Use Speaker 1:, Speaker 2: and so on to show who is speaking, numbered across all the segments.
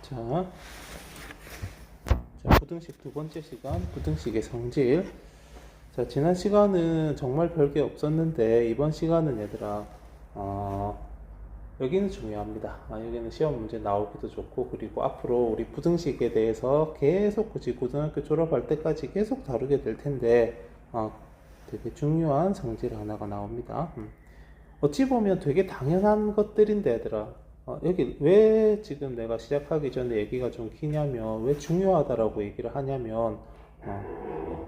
Speaker 1: 자, 부등식 두 번째 시간, 부등식의 성질. 자, 지난 시간은 정말 별게 없었는데, 이번 시간은 얘들아, 여기는 중요합니다. 여기는 시험 문제 나오기도 좋고, 그리고 앞으로 우리 부등식에 대해서 계속 굳이 고등학교 졸업할 때까지 계속 다루게 될 텐데, 되게 중요한 성질 하나가 나옵니다. 어찌 보면 되게 당연한 것들인데, 얘들아. 여기 왜 지금 내가 시작하기 전에 얘기가 좀 기냐면, 왜 중요하다라고 얘기를 하냐면,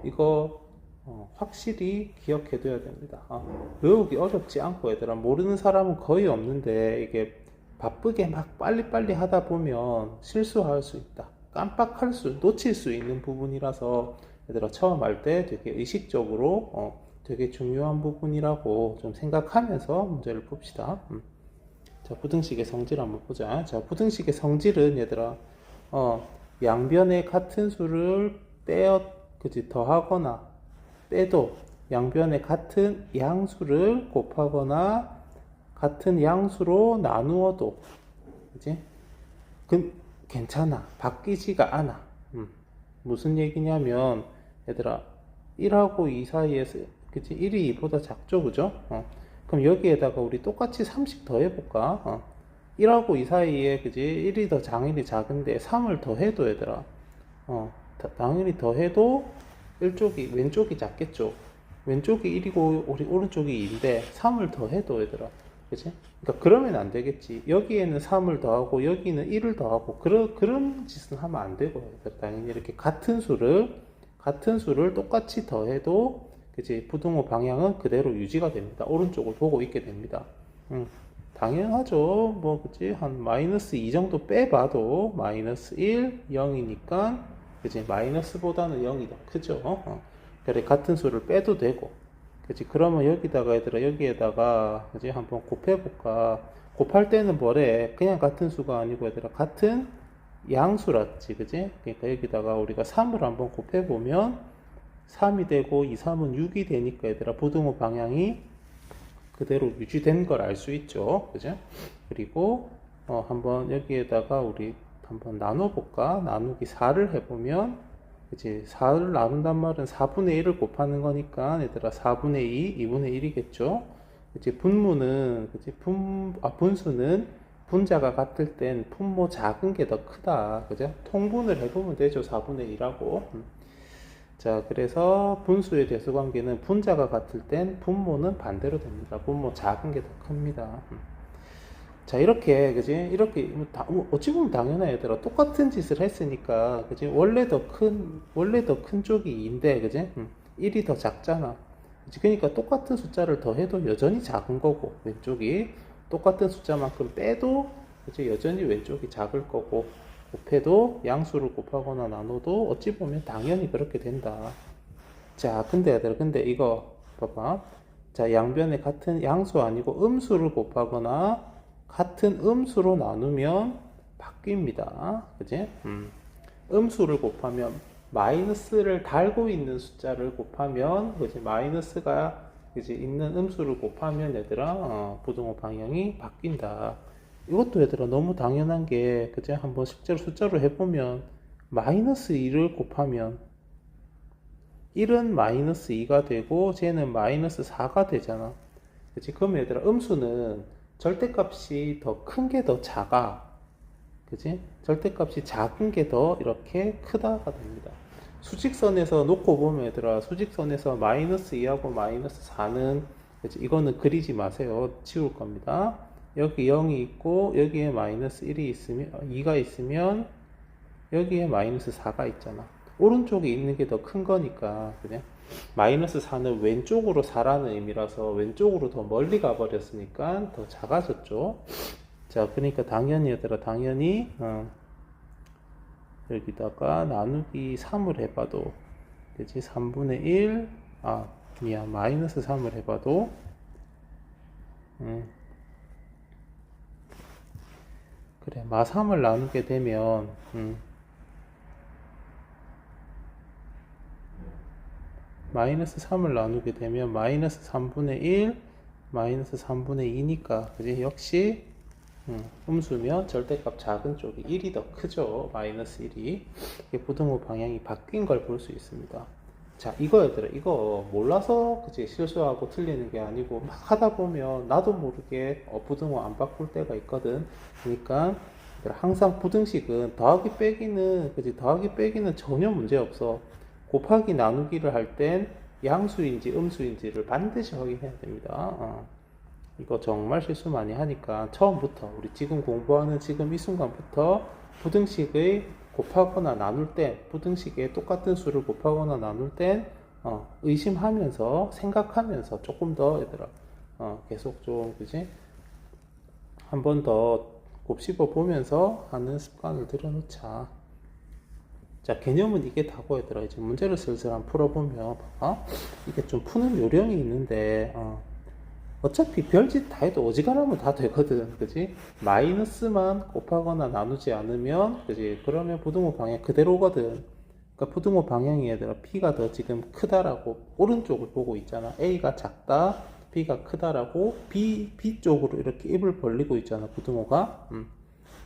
Speaker 1: 이거 확실히 기억해둬야 됩니다. 외우기 어렵지 않고, 얘들아, 모르는 사람은 거의 없는데, 이게 바쁘게 막 빨리빨리 하다 보면 실수할 수 있다. 놓칠 수 있는 부분이라서, 얘들아, 처음 할 때 되게 의식적으로 되게 중요한 부분이라고 좀 생각하면서 문제를 봅시다. 자, 부등식의 성질 한번 보자. 자, 부등식의 성질은 얘들아, 양변의 같은 수를 그치, 더하거나 빼도 양변의 같은 양수를 곱하거나 같은 양수로 나누어도, 그치? 괜찮아. 바뀌지가 않아. 무슨 얘기냐면, 얘들아, 1하고 2 사이에서, 그치? 1이 2보다 작죠, 그죠? 그럼 여기에다가 우리 똑같이 3씩 더해볼까? 1하고 2 사이에, 그지? 1이 더 장일이 작은데 3을 더해도, 얘들아, 당연히 더해도 왼쪽이 작겠죠? 왼쪽이 1이고 우리 오른쪽이 2인데 3을 더해도, 얘들아, 그치? 그러니까 그러면 안 되겠지. 여기에는 3을 더하고 여기는 1을 더하고 그런 짓은 하면 안 되고, 얘들아. 당연히 이렇게 같은 수를 똑같이 더해도, 그치, 부등호 방향은 그대로 유지가 됩니다. 오른쪽을 보고 있게 됩니다. 당연하죠. 뭐, 그치, 한 마이너스 2 정도 빼봐도 마이너스 1, 0이니까, 그치, 마이너스보다는 0이 더 크죠. 그래, 같은 수를 빼도 되고, 그치. 그러면 여기다가, 얘들아, 여기에다가, 그치, 한번 곱해볼까. 곱할 때는 뭐래? 그냥 같은 수가 아니고, 얘들아, 같은 양수랐지, 그치? 그러니까 여기다가 우리가 3을 한번 곱해보면 3이 되고 2, 3은 6이 되니까, 얘들아, 부등호 방향이 그대로 유지된 걸 알 수 있죠, 그죠? 그리고 한번 여기에다가 우리 한번 나눠볼까? 나누기 4를 해보면, 그치? 4를 나눈단 말은 4분의 1을 곱하는 거니까, 얘들아, 4분의 2, 2분의 1이겠죠? 그치? 그치? 분수는 분자가 같을 땐 분모 작은 게 더 크다. 그죠? 통분을 해보면 되죠. 4분의 1하고. 자, 그래서 분수의 대수관계는 분자가 같을 땐 분모는 반대로 됩니다. 분모 작은 게 더 큽니다. 자, 이렇게, 그지? 이렇게, 어찌 보면 당연해, 얘들아. 똑같은 짓을 했으니까, 그지? 원래 더 큰 쪽이 2인데, 그지? 1이 더 작잖아. 그치? 그러니까 똑같은 숫자를 더해도 여전히 작은 거고, 왼쪽이. 똑같은 숫자만큼 빼도, 그치? 여전히 왼쪽이 작을 거고, 곱해도 양수를 곱하거나 나눠도 어찌 보면 당연히 그렇게 된다. 자, 근데 얘들아, 근데 이거, 봐봐. 자, 양변에 같은 양수 아니고 음수를 곱하거나 같은 음수로 나누면 바뀝니다. 그지? 음수를 곱하면, 마이너스를 달고 있는 숫자를 곱하면, 그지? 마이너스가, 그지? 있는 음수를 곱하면, 얘들아, 부등호 방향이 바뀐다. 이것도, 얘들아, 너무 당연한 게, 그지? 한번 실제로 숫자로 해보면, 마이너스 2를 곱하면 1은 마이너스 2가 되고 쟤는 마이너스 4가 되잖아. 그치? 그럼 얘들아, 음수는 절대값이 더 큰 게 더 작아. 그치? 절대값이 작은 게 더 이렇게 크다가 됩니다. 수직선에서 놓고 보면, 얘들아, 수직선에서 마이너스 2하고 마이너스 4는, 그치? 이거는 그리지 마세요. 지울 겁니다. 여기 0이 있고 여기에 마이너스 1이 있으면, 2가 있으면 여기에 마이너스 4가 있잖아. 오른쪽에 있는 게 더 큰 거니까, 그냥 마이너스 4는 왼쪽으로 4라는 의미라서 왼쪽으로 더 멀리 가버렸으니까 더 작아졌죠. 자, 그러니까 당연히, 얘들아, 당연히 여기다가 나누기 3을 해봐도, 그치? 3분의 1, 마이너스 3을 해봐도, 그래, 마 3을 나누게 되면, 마이너스 3을 나누게 되면 마이너스 3분의 1, 마이너스 3분의 2니까, 그지? 역시 음수면 절대값 작은 쪽이 1이 더 크죠. 마이너스 1이. 이게 부등호 방향이 바뀐 걸 볼 수 있습니다. 자, 이거 얘들아, 이거 몰라서 그치 실수하고 틀리는 게 아니고 막 하다 보면 나도 모르게 부등호 안 바꿀 때가 있거든. 그러니까 얘들아, 항상 부등식은 더하기 빼기는 그치 더하기 빼기는 전혀 문제 없어. 곱하기 나누기를 할 땐 양수인지 음수인지를 반드시 확인해야 됩니다. 이거 정말 실수 많이 하니까 처음부터 우리 지금 공부하는 지금 이 순간부터 부등식의 곱하거나 나눌 때 부등식에 똑같은 수를 곱하거나 나눌 땐 의심하면서 생각하면서 조금 더 얘들아 계속 좀 그지 한 번 더 곱씹어 보면서 하는 습관을 들여놓자. 자, 개념은 이게 다고 얘들아. 이제 문제를 슬슬 한번 풀어보면 봐봐. 이게 좀 푸는 요령이 있는데 어차피 별짓 다 해도 어지간하면 다 되거든. 그지? 마이너스만 곱하거나 나누지 않으면, 그지? 그러면 부등호 방향 그대로거든. 그러니까 부등호 방향이 얘들아, P가 더 지금 크다라고 오른쪽을 보고 있잖아. A가 작다, B가 크다라고 B 쪽으로 이렇게 입을 벌리고 있잖아. 부등호가.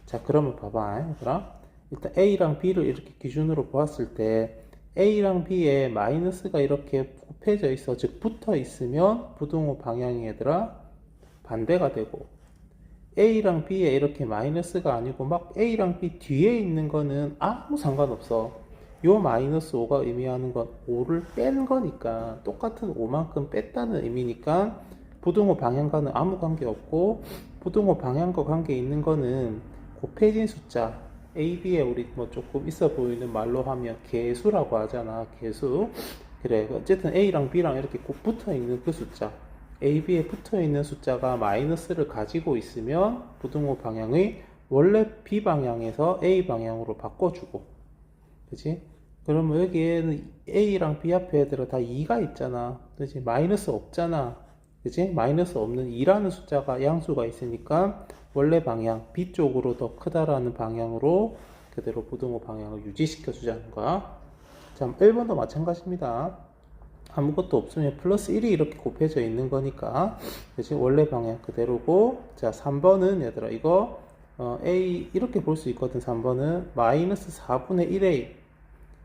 Speaker 1: 자, 그러면 봐봐. 얘들아. 일단 A랑 B를 이렇게 기준으로 보았을 때, A랑 B에 마이너스가 이렇게 곱해져 있어. 즉 붙어 있으면 부등호 방향이 얘들아 반대가 되고, A랑 B에 이렇게 마이너스가 아니고 막 A랑 B 뒤에 있는 거는 아무 상관없어. 요 마이너스 5가 의미하는 건 5를 뺀 거니까, 똑같은 5만큼 뺐다는 의미니까 부등호 방향과는 아무 관계 없고, 부등호 방향과 관계 있는 거는 곱해진 숫자 A, B에 우리 뭐 조금 있어 보이는 말로 하면 개수라고 하잖아. 개수. 그래. 어쨌든 A랑 B랑 이렇게 꼭 붙어 있는 그 숫자. A, B에 붙어 있는 숫자가 마이너스를 가지고 있으면 부등호 방향의 원래 B 방향에서 A 방향으로 바꿔주고. 그치? 그러면 여기에는 A랑 B 앞에 애들은 다 2가 있잖아. 그치? 마이너스 없잖아. 그치? 마이너스 없는 2라는 숫자가 양수가 있으니까 원래 방향 B 쪽으로 더 크다라는 방향으로 그대로 부등호 방향을 유지시켜 주자는 거야. 자, 1번도 마찬가지입니다. 아무것도 없으면 플러스 1이 이렇게 곱해져 있는 거니까 그치? 원래 방향 그대로고. 자, 3번은 얘들아 이거 A 이렇게 볼 수 있거든. 3번은 마이너스 4분의 1A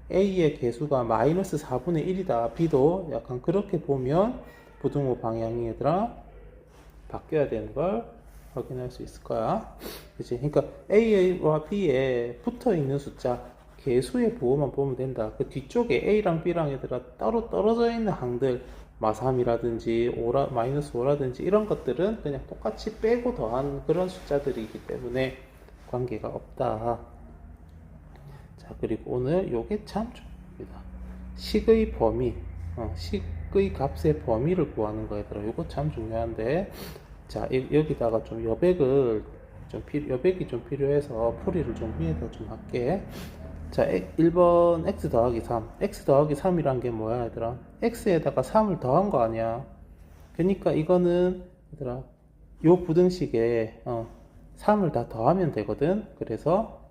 Speaker 1: A의 개수가 마이너스 4분의 1이다. B도 약간 그렇게 보면 부등호 방향이 얘들아 바뀌어야 되는 걸 확인할 수 있을 거야. 그치? 그러니까 A와 B에 붙어 있는 숫자 개수의 부호만 보면 된다. 그 뒤쪽에 A랑 B랑 얘들아 따로 떨어져 있는 항들 마3이라든지 마이너스 5라든지 이런 것들은 그냥 똑같이 빼고 더한 그런 숫자들이기 때문에 관계가 없다. 자, 그리고 오늘 요게 참 중요합니다. 식의 범위, 식의 값의 범위를 구하는 거더라. 요거 참 중요한데, 자, 여기다가 좀 여백이 좀 필요해서 풀이를 좀 위에다 좀 할게. 자, 1번 x 더하기 3. x 더하기 3이란 게 뭐야, 얘들아? x에다가 3을 더한 거 아니야. 그러니까 이거는, 얘들아, 요 부등식에 3을 다 더하면 되거든. 그래서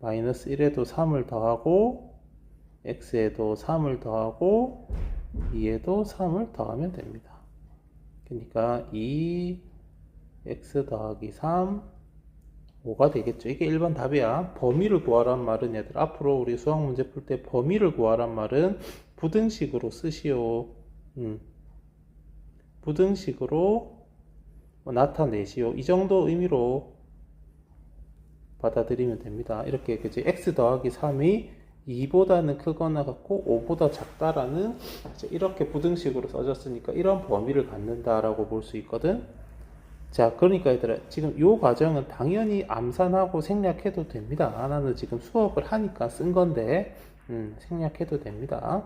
Speaker 1: 마이너스 1에도 3을 더하고 x에도 3을 더하고 2에도 3을 더하면 됩니다. 그러니까 2x 더하기 3 5가 되겠죠. 이게 1번 답이야. 범위를 구하란 말은 얘들 앞으로 우리 수학 문제 풀 때 범위를 구하란 말은 부등식으로 쓰시오. 부등식으로 나타내시오. 이 정도 의미로 받아들이면 됩니다. 이렇게 그치? x 더하기 3이 2보다는 크거나 같고 5보다 작다라는 이렇게 부등식으로 써졌으니까 이런 범위를 갖는다라고 볼 수 있거든. 자, 그러니까 얘들아 지금 이 과정은 당연히 암산하고 생략해도 됩니다. 나는 지금 수업을 하니까 쓴 건데 생략해도 됩니다.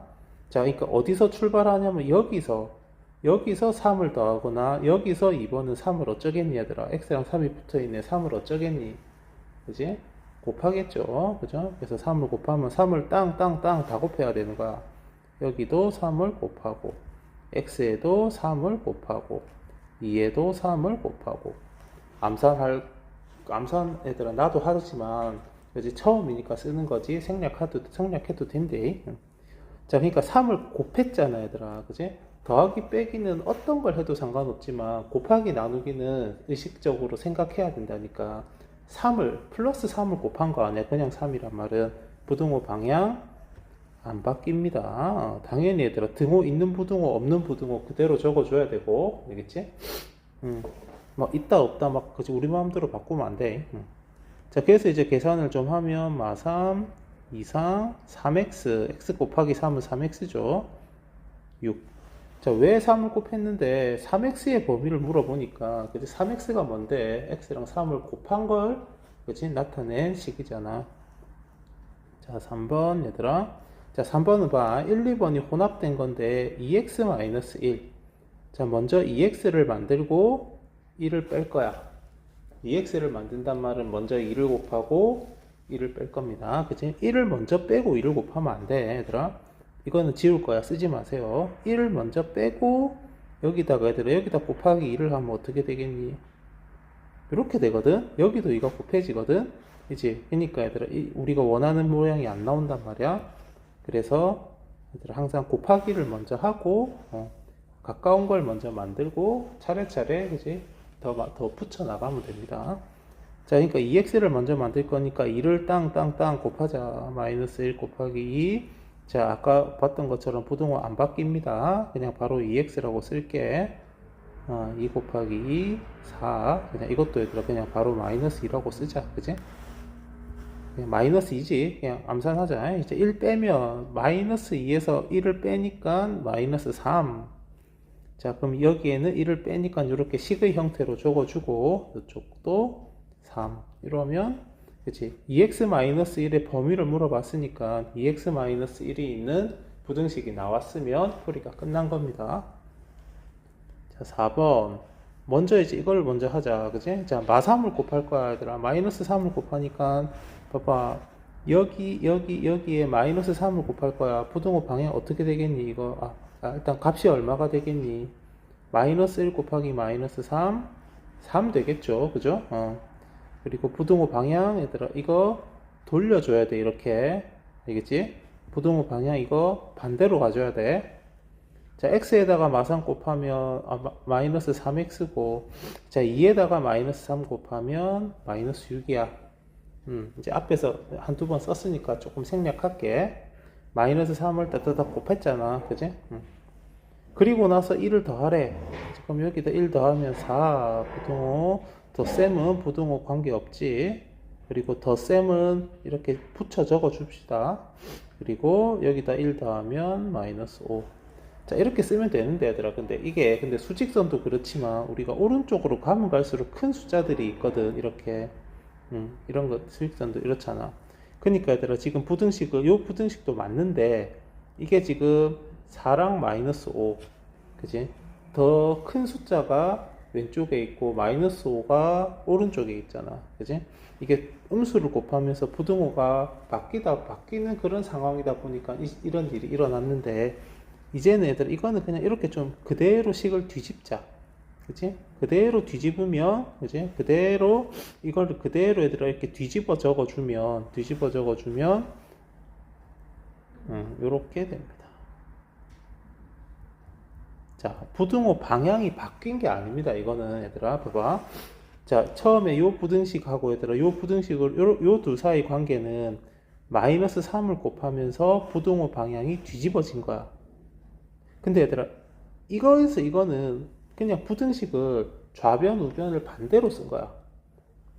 Speaker 1: 자, 그러니까 어디서 출발하냐면 여기서 3을 더하거나 여기서 2번은 3을 어쩌겠니 얘들아. x랑 3이 붙어있네. 3을 어쩌겠니. 그지? 곱하겠죠. 그죠? 그래서 3을 곱하면 3을 땅 다 곱해야 되는 거야. 여기도 3을 곱하고, x에도 3을 곱하고, 2에도 3을 곱하고. 암산 애들은 나도 하지만, 그지? 처음이니까 쓰는 거지. 생략해도 된대. 자, 그러니까 3을 곱했잖아, 얘들아. 그지? 더하기 빼기는 어떤 걸 해도 상관없지만 곱하기 나누기는 의식적으로 생각해야 된다니까. 3을 플러스 3을 곱한 거 아니야. 그냥 3이란 말은 부등호 방향 안 바뀝니다. 당연히 얘들아 등호 있는 부등호 없는 부등호 그대로 적어줘야 되고 알겠지? 막 있다 없다 막 그치 우리 마음대로 바꾸면 안 돼. 자 그래서 이제 계산을 좀 하면 마3 2상 3x x 곱하기 3은 3x죠. 6. 자, 왜 3을 곱했는데 3x의 범위를 물어보니까 그치 3x가 뭔데 x랑 3을 곱한 걸 그치 나타낸 식이잖아. 자 3번 얘들아. 자 3번은 봐 1, 2번이 혼합된 건데 2x-1. 자 먼저 2x를 만들고 1을 뺄 거야. 2x를 만든단 말은 먼저 2를 곱하고 1을 뺄 겁니다. 그치? 1을 먼저 빼고 2를 곱하면 안 돼, 얘들아. 이거는 지울 거야. 쓰지 마세요. 1을 먼저 빼고 여기다가 얘들아 여기다 곱하기 2를 하면 어떻게 되겠니? 이렇게 되거든. 여기도 2가 곱해지거든. 그치? 그러니까 얘들아 우리가 원하는 모양이 안 나온단 말이야. 그래서 얘들아 항상 곱하기를 먼저 하고 가까운 걸 먼저 만들고 차례차례 그치? 더 붙여 나가면 됩니다. 자, 그러니까 2x를 먼저 만들 거니까 2를 땅 곱하자. 마이너스 1 곱하기 2. 자, 아까 봤던 것처럼 부등호 안 바뀝니다. 그냥 바로 2x라고 쓸게. 2 곱하기 2, 4. 그냥 이것도 얘들아 그냥 바로 마이너스 2라고 쓰자. 그지? 그냥 마이너스 2지. 그냥 암산하자. 이제 1 빼면 마이너스 2에서 1을 빼니까 마이너스 3. 자, 그럼 여기에는 1을 빼니까 이렇게 식의 형태로 적어주고 이쪽도 3 이러면 그치 2x-1의 범위를 물어봤으니까 2x-1이 있는 부등식이 나왔으면 풀이가 끝난 겁니다. 자 4번 먼저 이제 이걸 먼저 하자. 그치? 자 마3을 곱할 거야 얘들아. 마이너스 3을 곱하니까 봐봐 여기에 마이너스 3을 곱할 거야. 부등호 방향 어떻게 되겠니 이거 일단 값이 얼마가 되겠니? 마이너스 1 곱하기 마이너스 3 되겠죠 그죠? 그리고 부등호 방향 얘들아 이거 돌려줘야 돼. 이렇게 알겠지? 부등호 방향 이거 반대로 가줘야 돼. 자 x에다가 마3 곱하면 마이너스 3x고 자 2에다가 마이너스 3 곱하면 마이너스 6이야. 이제 앞에서 한두 번 썼으니까 조금 생략할게. 마이너스 3을 따뜻하게 곱했잖아 그지? 그리고 나서 1을 더하래. 그럼 여기다 1 더하면 4 부등호. 덧셈은 부등호 관계없지. 그리고 덧셈은 이렇게 붙여 적어 줍시다. 그리고 여기다 1 더하면 마이너스 5. 자 이렇게 쓰면 되는데 얘들아 근데 수직선도 그렇지만 우리가 오른쪽으로 가면 갈수록 큰 숫자들이 있거든. 이렇게 이런 거 수직선도 이렇잖아. 그러니까 얘들아 지금 요 부등식도 맞는데 이게 지금 4랑 마이너스 5 그지? 더 큰 숫자가 왼쪽에 있고 마이너스 5가 오른쪽에 있잖아 그지? 이게 음수를 곱하면서 부등호가 바뀌는 그런 상황이다 보니까 이런 일이 일어났는데 이제는 얘들 이거는 그냥 이렇게 좀 그대로 식을 뒤집자 그치? 그대로 뒤집으면 그치? 이거를 그대로 얘들아 이렇게 뒤집어 적어주면 요렇게 됩니다. 자, 부등호 방향이 바뀐 게 아닙니다. 이거는 얘들아 봐봐. 자, 처음에 요 부등식하고 얘들아 요 부등식을 요 둘 사이 관계는 마이너스 3을 곱하면서 부등호 방향이 뒤집어진 거야. 근데 얘들아 이거는 그냥 부등식을 좌변 우변을 반대로 쓴 거야.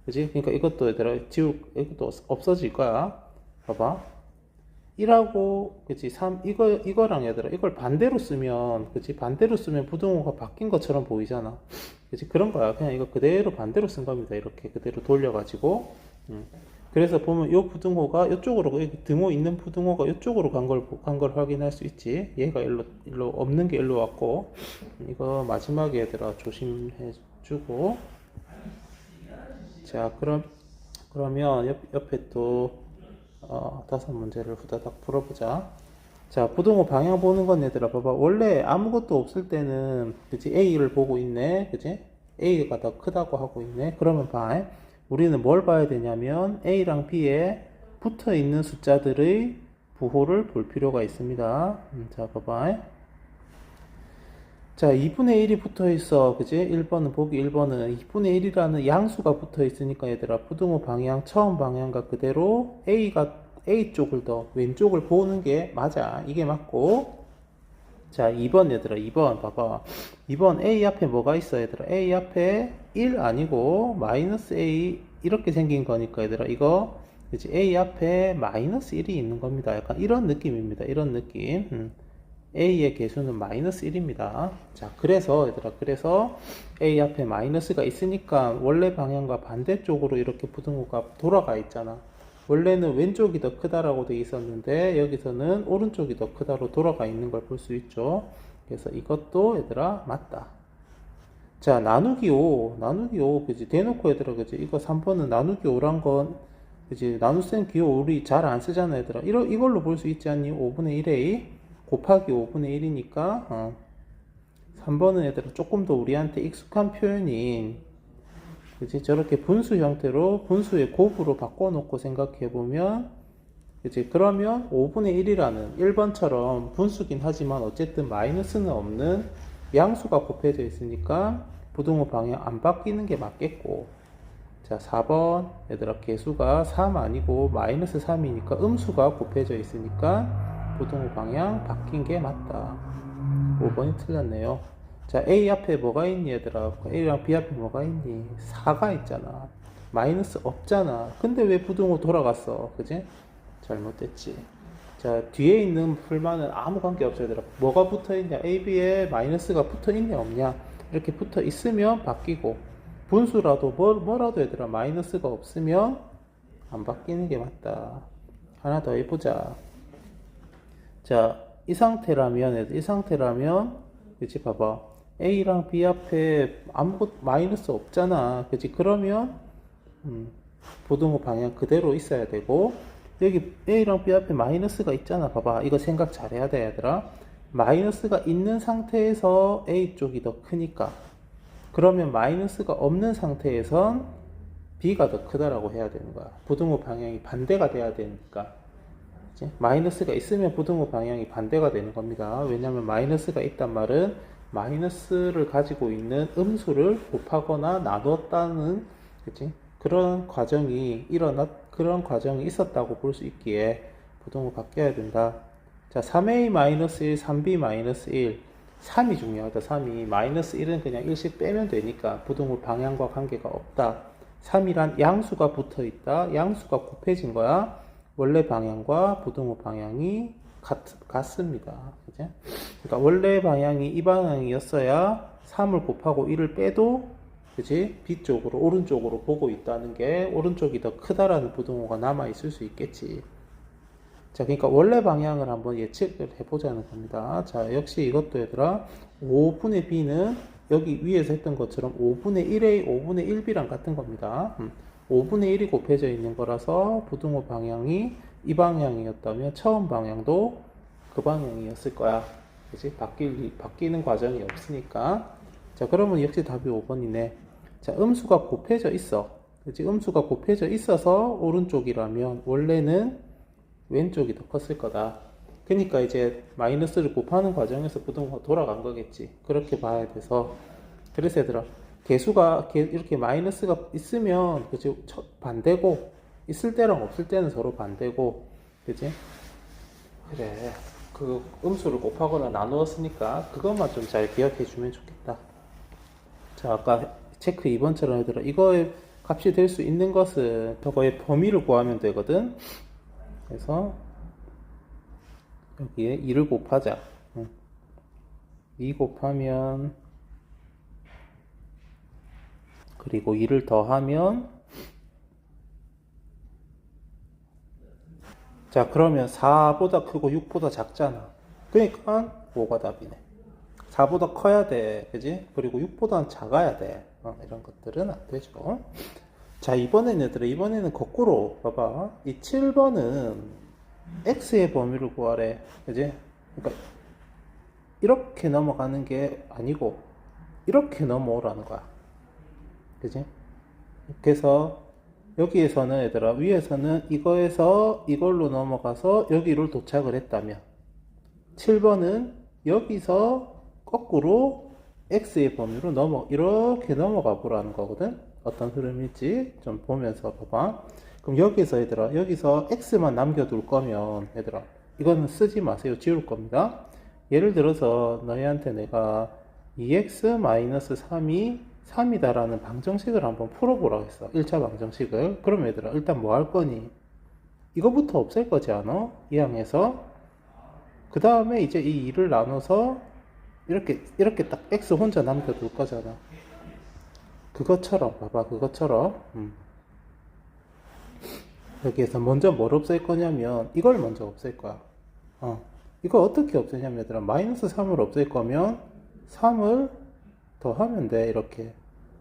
Speaker 1: 그지? 그러니까 이것도 얘들아 이것도 없어질 거야. 봐봐. 1하고 그치 3 이거랑 얘들아 이걸 반대로 쓰면 그치 반대로 쓰면 부등호가 바뀐 것처럼 보이잖아. 그치 그런 거야. 그냥 이거 그대로 반대로 쓴 겁니다. 이렇게 그대로 돌려가지고 그래서 보면 요 부등호가 이쪽으로 등호 있는 부등호가 이쪽으로 간 걸 확인할 수 있지. 얘가 일로 없는 게 일로 왔고 이거 마지막에 얘들아 조심해 주고 자 그러면 옆에 또 다섯 문제를 후다닥 풀어보자. 자, 부등호 방향 보는 건 얘들아 봐봐. 원래 아무것도 없을 때는 그치 A를 보고 있네. 그치? A가 더 크다고 하고 있네. 그러면 봐. 우리는 뭘 봐야 되냐면 A랑 B에 붙어 있는 숫자들의 부호를 볼 필요가 있습니다. 자, 봐봐. 자, 2분의 1이 붙어 있어. 그지? 1번은, 보기 1번은 2분의 1이라는 양수가 붙어 있으니까 얘들아, 부등호 방향, 처음 방향과 그대로 A 쪽을 더 왼쪽을 보는 게 맞아. 이게 맞고. 자, 2번 얘들아, 2번 봐봐. 2번 A 앞에 뭐가 있어, 얘들아? A 앞에 1 아니고 마이너스 A 이렇게 생긴 거니까 얘들아, 이거 그치? A 앞에 마이너스 1이 있는 겁니다. 약간 이런 느낌입니다. 이런 느낌. A의 개수는 마이너스 1입니다. 자, 그래서 얘들아, 그래서 A 앞에 마이너스가 있으니까 원래 방향과 반대쪽으로 이렇게 부등호가 돌아가 있잖아. 원래는 왼쪽이 더 크다라고 돼 있었는데 여기서는 오른쪽이 더 크다로 돌아가 있는 걸 볼 수 있죠. 그래서 이것도 얘들아 맞다. 자, 나누기 5, 그지? 대놓고 얘들아, 그지? 이거 3번은 나누기 5란 건, 그지? 나눗셈 기호 우리 잘 안 쓰잖아, 얘들아. 이걸로 볼 수 있지 않니? 5분의 1에 곱하기 5분의 1이니까, 3번은 얘들아, 조금 더 우리한테 익숙한 표현인, 그지? 저렇게 분수 형태로, 분수의 곱으로 바꿔놓고 생각해보면, 그지? 그러면 5분의 1이라는 1번처럼 분수긴 하지만 어쨌든 마이너스는 없는 양수가 곱해져 있으니까 부등호 방향 안 바뀌는 게 맞겠고. 자, 4번 얘들아, 개수가 3 아니고 마이너스 3이니까 음수가 곱해져 있으니까 부등호 방향 바뀐 게 맞다. 5번이 틀렸네요. 자, A 앞에 뭐가 있니 얘들아? A랑 B 앞에 뭐가 있니? 4가 있잖아. 마이너스 없잖아. 근데 왜 부등호 돌아갔어? 그지? 잘못됐지. 자, 뒤에 있는 풀만은 아무 관계 없어요, 얘들아. 뭐가 붙어 있냐? A, B에 마이너스가 붙어 있냐, 없냐? 이렇게 붙어 있으면 바뀌고, 분수라도 뭐라도 얘들아, 마이너스가 없으면 안 바뀌는 게 맞다. 하나 더 해보자. 자, 이 상태라면, 그치, 봐봐. A랑 B 앞에 아무것도 마이너스 없잖아. 그치, 그러면, 부등호 방향 그대로 있어야 되고, 여기 A랑 B 앞에 마이너스가 있잖아. 봐봐. 이거 생각 잘해야 돼, 얘들아. 마이너스가 있는 상태에서 A 쪽이 더 크니까. 그러면 마이너스가 없는 상태에선 B가 더 크다라고 해야 되는 거야. 부등호 방향이 반대가 돼야 되니까. 그치? 마이너스가 있으면 부등호 방향이 반대가 되는 겁니다. 왜냐면 마이너스가 있단 말은 마이너스를 가지고 있는 음수를 곱하거나 나눴다는, 그치? 그런 과정이 있었다고 볼 수 있기에 부등호 바뀌어야 된다. 자, 3a-1, 3b-1. 3이 중요하다. 3이. 마이너스 1은 그냥 일씩 빼면 되니까 부등호 방향과 관계가 없다. 3이란 양수가 붙어 있다. 양수가 곱해진 거야. 원래 방향과 부등호 방향이 같습니다. 그치? 그러니까 원래 방향이 이 방향이었어야 3을 곱하고 1을 빼도, 그치? B쪽으로, 오른쪽으로 보고 있다는 게 오른쪽이 더 크다라는 부등호가 남아 있을 수 있겠지. 자, 그러니까 원래 방향을 한번 예측을 해보자는 겁니다. 자, 역시 이것도 얘들아, 5분의 B는 여기 위에서 했던 것처럼 5분의 1A, 5분의 1B랑 같은 겁니다. 5분의 1이 곱해져 있는 거라서 부등호 방향이 이 방향이었다면 처음 방향도 그 방향이었을 거야. 그치? 바뀌는 과정이 없으니까. 자, 그러면 역시 답이 5번이네. 자, 음수가 곱해져 있어. 그치? 음수가 곱해져 있어서 오른쪽이라면 원래는 왼쪽이 더 컸을 거다. 그러니까 이제 마이너스를 곱하는 과정에서 부등호가 돌아간 거겠지. 그렇게 봐야 돼서. 그래서 얘들아, 개수가 이렇게 마이너스가 있으면, 그치? 반대고, 있을 때랑 없을 때는 서로 반대고, 그치? 그래. 그 음수를 곱하거나 나누었으니까 그것만 좀 잘 기억해 주면 좋겠다. 자, 아까 체크 2번처럼 얘들아, 이거의 값이 될 수 있는 것은 저거의 범위를 구하면 되거든. 그래서 여기에 2를 곱하자. 2 곱하면, 그리고 2를 더하면, 자, 그러면 4보다 크고 6보다 작잖아. 그러니까 5가 답이네. 4보다 커야 돼. 그지? 그리고 6보다는 작아야 돼. 이런 것들은 안 되죠. 자, 이번에는 거꾸로 봐봐. 이 7번은 x의 범위를 구하래. 그지? 그러니까 이렇게 넘어가는 게 아니고 이렇게 넘어오라는 거야. 그지? 그래서 여기에서는 얘들아, 위에서는 이거에서 이걸로 넘어가서 여기를 도착을 했다면 7번은 여기서 거꾸로 x의 범위로 이렇게 넘어가 보라는 거거든. 어떤 흐름일지 좀 보면서 봐봐. 그럼 여기서 얘들아, 여기서 x만 남겨둘 거면 얘들아, 이거는 쓰지 마세요. 지울 겁니다. 예를 들어서 너희한테 내가 2x-3이 3이다라는 방정식을 한번 풀어보라고 했어. 1차 방정식을. 그럼 얘들아, 일단 뭐 할 거니? 이거부터 없앨 거지 않아? 이 항에서. 그 다음에 이제 이 2를 나눠서 이렇게 딱 x 혼자 남겨둘 거잖아. 그것처럼 봐봐. 그것처럼 여기에서 먼저 뭘 없앨 거냐면 이걸 먼저 없앨 거야. 이거 어떻게 없애냐면 얘들아, 마이너스 3을 없앨 거면 3을 더하면 돼. 이렇게.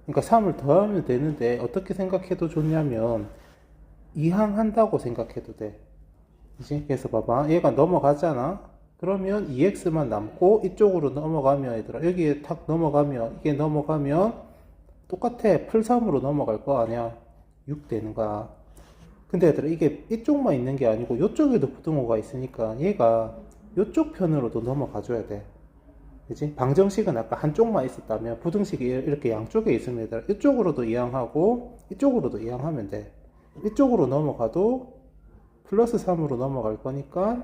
Speaker 1: 그러니까 3을 더하면 되는데 어떻게 생각해도 좋냐면 이항한다고 생각해도 돼. 그치? 그래서 봐봐, 얘가 넘어가잖아. 그러면 2x만 남고 이쪽으로 넘어가면 얘들아, 여기에 탁 넘어가면, 이게 넘어가면 똑같아. 풀 3으로 넘어갈 거 아니야. 6 되는 거야. 근데 얘들아, 이게 이쪽만 있는 게 아니고 이쪽에도 부등호가 있으니까 얘가 이쪽 편으로도 넘어가 줘야 돼. 그치? 방정식은 아까 한쪽만 있었다면 부등식이 이렇게 양쪽에 있으면 얘들아, 이쪽으로도 이항하고 이쪽으로도 이항하면 돼. 이쪽으로 넘어가도 플러스 3으로 넘어갈 거니까,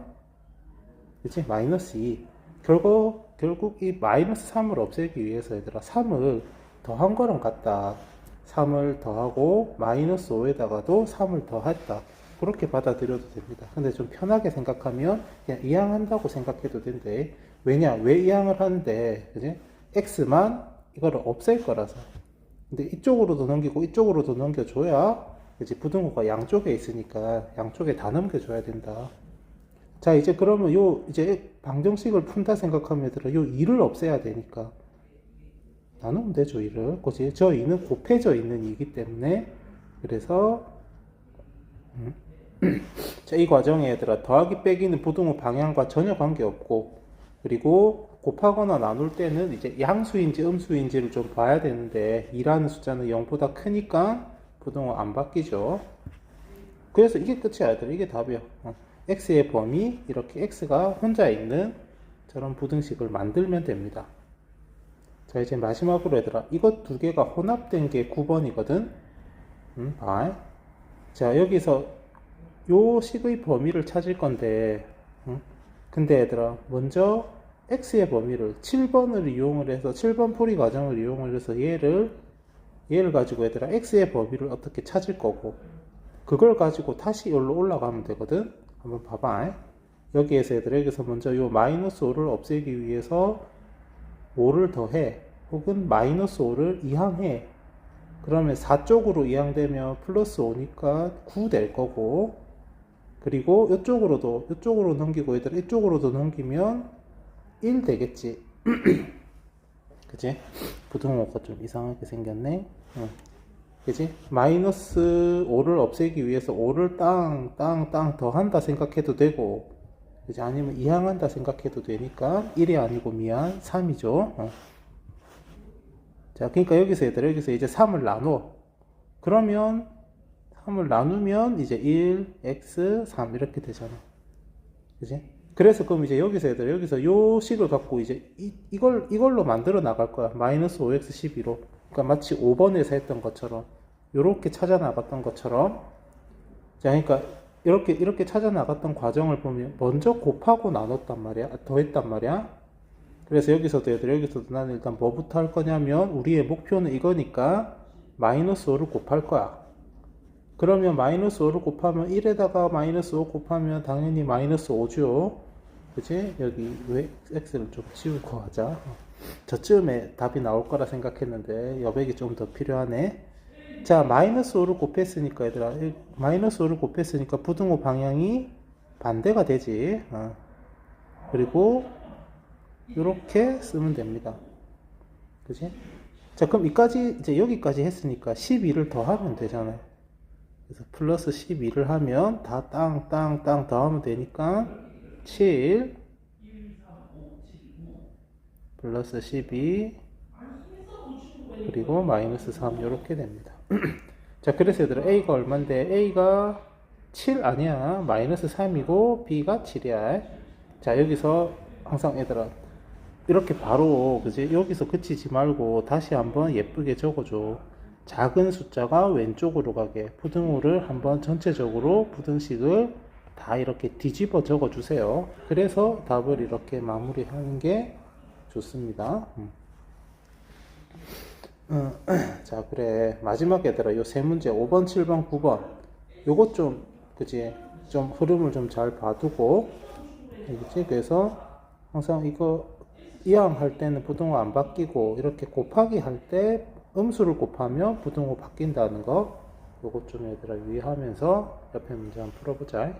Speaker 1: 그치? 마이너스 2. 결국 이 마이너스 3을 없애기 위해서 얘들아, 3을 더한 거랑 같다. 3을 더하고 마이너스 5에다가도 3을 더했다. 그렇게 받아들여도 됩니다. 근데 좀 편하게 생각하면 그냥 이항한다고 생각해도 된대. 왜냐? 왜 이항을 하는데, 그지? x만 이거를 없앨 거라서. 근데 이쪽으로도 넘기고 이쪽으로도 넘겨줘야, 그지? 부등호가 양쪽에 있으니까 양쪽에 다 넘겨줘야 된다. 자, 이제 그러면 이제 방정식을 푼다 생각하면 얘들아, 요 2를 없애야 되니까 나누면 되죠. 2를. 그치? 저 2는 곱해져 있는 2이기 때문에. 그래서 자, 이 과정에 얘들아, 더하기 빼기는 부등호 방향과 전혀 관계없고, 그리고 곱하거나 나눌 때는 이제 양수인지 음수인지를 좀 봐야 되는데 2라는 숫자는 0보다 크니까 부등호 안 바뀌죠. 그래서 이게 끝이야 얘들아. 이게 답이야. x의 범위, 이렇게 x가 혼자 있는 저런 부등식을 만들면 됩니다. 자, 이제 마지막으로 얘들아, 이것 두 개가 혼합된 게 9번이거든. 자, 여기서 요 식의 범위를 찾을 건데, 근데 얘들아, 먼저 x의 범위를 7번을 이용을 해서 7번 풀이 과정을 이용을 해서 얘를 가지고 얘들아, x의 범위를 어떻게 찾을 거고, 그걸 가지고 다시 여기로 올라가면 되거든. 한번 봐봐. 여기에서 얘들아, 여기서 먼저 요 마이너스 5를 없애기 위해서 5를 더해, 혹은 마이너스 5를 이항해. 그러면 4쪽으로 이항되면 플러스 5니까 9 될 거고, 그리고 이쪽으로 넘기고 얘들아, 이쪽으로도 넘기면 1 되겠지. 그치? 부등호가 좀 이상하게 생겼네. 그치? 마이너스 5를 없애기 위해서 5를 땅 더한다 생각해도 되고, 그치? 아니면 이항한다 생각해도 되니까 1이 아니고 3이죠. 자, 그러니까 여기서 이제 3을 나눠. 그러면 3을 나누면 이제 1, x, 3 이렇게 되잖아. 그치? 그래서 그럼 이제 여기서 요 식을 갖고 이제 이걸로 만들어 나갈 거야. 마이너스 5x 12로. 그러니까 마치 5번에서 했던 것처럼, 요렇게 찾아 나갔던 것처럼. 자, 그러니까 이렇게 찾아 나갔던 과정을 보면 먼저 곱하고 나눴단 말이야. 더했단 말이야. 그래서 여기서도 나는 일단 뭐부터 할 거냐면, 우리의 목표는 이거니까 마이너스 5를 곱할 거야. 그러면 마이너스 5를 곱하면 1에다가 마이너스 5 곱하면 당연히 마이너스 5죠. 그치? 여기 왜 x를 좀 지우고 하자. 저쯤에 답이 나올 거라 생각했는데 여백이 좀 더 필요하네. 자, 마이너스 5를 곱했으니까 얘들아, 마이너스 5를 곱했으니까 부등호 방향이 반대가 되지. 그리고 이렇게 쓰면 됩니다. 그치? 자, 그럼 이제 여기까지 했으니까 12를 더하면 되잖아요. 그래서 플러스 12를 하면 다 땅 더하면 되니까 7 플러스 12 그리고 마이너스 3 이렇게 됩니다. 자, 그래서 얘들아, A가 얼만데? A가 7 아니야. 마이너스 3이고 B가 7이야. 자, 여기서 항상 얘들아, 이렇게 바로 그지 여기서 그치지 말고 다시 한번 예쁘게 적어줘. 작은 숫자가 왼쪽으로 가게 부등호를 한번 전체적으로 부등식을 다 이렇게 뒤집어 적어 주세요. 그래서 답을 이렇게 마무리하는 게 좋습니다. 자, 그래. 마지막 얘들아, 요 세 문제, 5번, 7번, 9번. 요것 좀, 그지? 좀 흐름을 좀 잘 봐두고, 알겠지? 그래서 항상 이거 이항할 때는 부등호 안 바뀌고, 이렇게 곱하기 할 때 음수를 곱하면 부등호 바뀐다는 거, 요것 좀 얘들아 유의하면서 옆에 문제 한번 풀어보자.